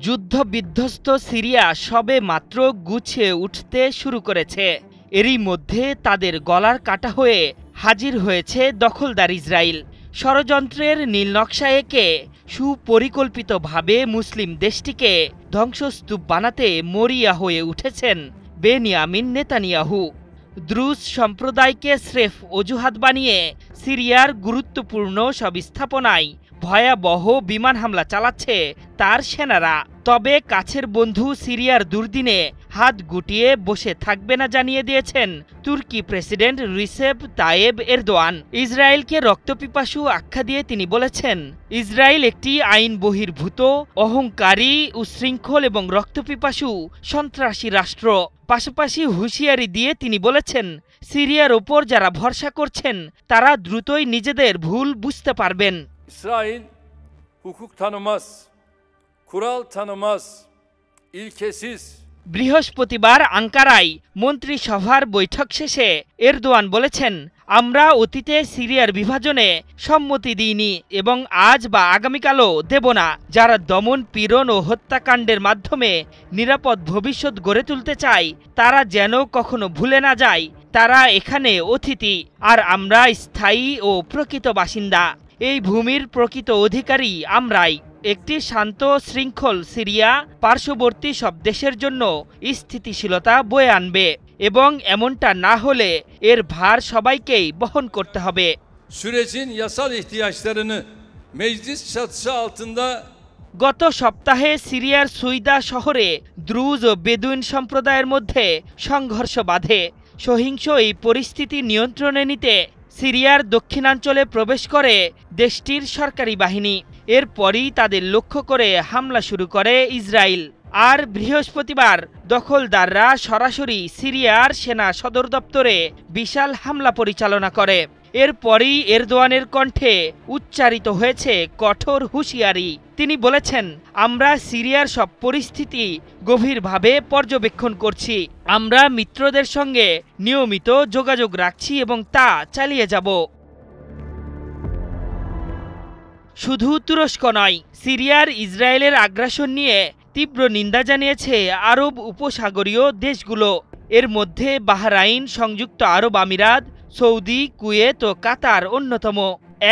যুদ্ধ বিধ্বস্ত সিরিয়া সবে মাত্র গুছিয়ে উঠতে শুরু করেছে। এরই মধ্যে তাদের গলার কাটা হয়ে হাজির হয়েছে দখলদার ইসরায়েল। ষড়যন্ত্রের নীলনকশা এঁকে সুপরিকল্পিতভাবে মুসলিম দেশটিকে ধ্বংসস্তূপ বানাতে মরিয়া হয়ে উঠেছেন বেনিয়ামিন নেতানিয়াহু। দ্রুজ সম্প্রদায়কে স্রেফ অজুহাত বানিয়ে সিরিয়ার গুরুত্বপূর্ণ সব স্থাপনায় ভয়াবহ বিমান হামলা চালাচ্ছে তার সেনারা। তবে কাছের বন্ধু সিরিয়ার দুর্দিনে হাত গুটিয়ে বসে থাকবে না জানিয়ে দিয়েছেন তুর্কি প্রেসিডেন্ট রিসেপ তায়েব এরদোয়ান। ইসরায়েলকে রক্তপিপাসু আখ্যা দিয়ে তিনি বলেছেন, ইসরায়েল একটি আইন বহির্ভূত, অহংকারী, উচ্ছৃঙ্খল এবং রক্তপিপাসু সন্ত্রাসী রাষ্ট্র। পাশাপাশি হুঁশিয়ারি দিয়ে তিনি বলেছেন, সিরিয়ার ওপর যারা ভরসা করছেন তারা দ্রুতই নিজেদের ভুল বুঝতে পারবেন। İsrail hukuk tanımaz, kural tanımaz, ilkesiz। বৃহস্পতিবার আঙ্কারায় মন্ত্রিসভার বৈঠক শেষে এরদোয়ান বলেছেন, আমরা অতীতে সিরিয়ার বিভাজনে সম্মতি দিইনি এবং আজ বা আগামীকালও দেব না। যারা দমন, পীড়ন ও হত্যাকাণ্ডের মাধ্যমে নিরাপদ ভবিষ্যৎ গড়ে তুলতে চায় তারা যেন কখনো ভুলে না যায় তারা এখানে অতিথি, আর আমরা স্থায়ী ও প্রকৃত বাসিন্দা। এই ভূমির প্রকৃত অধিকারী আমরাই। একটি শান্ত শৃঙ্খল সিরিয়া পার্শ্ববর্তী সব দেশের জন্য স্থিতিশীলতা বয়ে আনবে এবং এমনটা না হলে এর ভার সবাইকেই বহন করতে হবে। Sürecin yasal ihtiyaçlarını meclis çatısı altında। গত সপ্তাহে সিরিয়ার সুইদা শহরে দ্রুজ ও বেদুইন সম্প্রদায়ের মধ্যে সংঘর্ষ বাধে। সহিংস এই পরিস্থিতি নিয়ন্ত্রণে নিতে সিরিয়ার দক্ষিণাঞ্চলে প্রবেশ করে দেশটির সরকারি বাহিনী। এরপরই তাদের লক্ষ্য করে হামলা শুরু করে ইসরায়েল। আর বৃহস্পতিবার দখলদাররা সরাসরি সিরিয়ার সেনা সদর দপ্তরে বিশাল হামলা পরিচালনা করে। এরপরই এরদোয়ানের কণ্ঠে উচ্চারিত হয়েছে কঠোর হুঁশিয়ারি। তিনি বলেছেন, আমরা সিরিয়ার সব পরিস্থিতি গভীরভাবে পর্যবেক্ষণ করছি। আমরা মিত্রদের সঙ্গে নিয়মিত যোগাযোগ রাখছি এবং তা চালিয়ে যাব। শুধু তুরস্ক নয়, সিরিয়ার ইসরায়েলের আগ্রাসন নিয়ে তীব্র নিন্দা জানিয়েছে আরব উপসাগরীয় দেশগুলো। এর মধ্যে বাহরাইন, সংযুক্ত আরব আমিরাত, সৌদি, কুয়েত ও কাতার অন্যতম।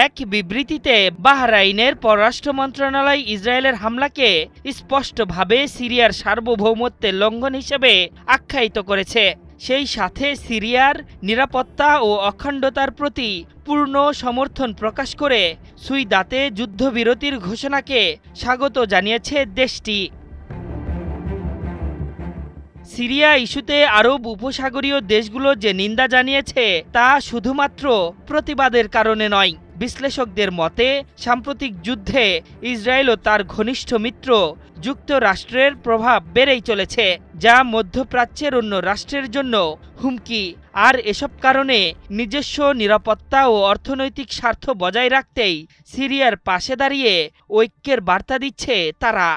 এক বিবৃতিতে বাহরাইনের পররাষ্ট্র মন্ত্রণালয় ইসরায়েলের হামলাকে স্পষ্টভাবে সিরিয়ার সার্বভৌমত্বের লঙ্ঘন হিসেবে আখ্যায়িত করেছে। সেই সাথে সিরিয়ার নিরাপত্তা ও অখণ্ডতার প্রতি পূর্ণ সমর্থন প্রকাশ করে সুইদাতে যুদ্ধবিরতির ঘোষণাকে স্বাগত জানিয়েছে দেশটি। সিরিয়া ইস্যুতে আরব উপসাগরীয় দেশগুলো যে নিন্দা জানিয়েছে তা শুধুমাত্র প্রতিবাদের কারণে নয়। বিশ্লেষকদের মতে সাম্প্রতিক যুদ্ধে ইসরায়েল ও তার ঘনিষ্ঠ মিত্র যুক্তরাষ্ট্রের প্রভাব বেড়েই চলেছে, যা মধ্যপ্রাচ্যের অন্য রাষ্ট্রের জন্য হুমকি। আর এসব কারণে নিজস্ব নিরাপত্তা ও অর্থনৈতিক স্বার্থ বজায় রাখতেই সিরিয়ার পাশে দাঁড়িয়ে ঐক্যের বার্তা দিচ্ছে তারা।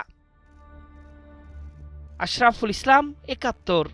আশরাফুল ইসলাম, ৭১।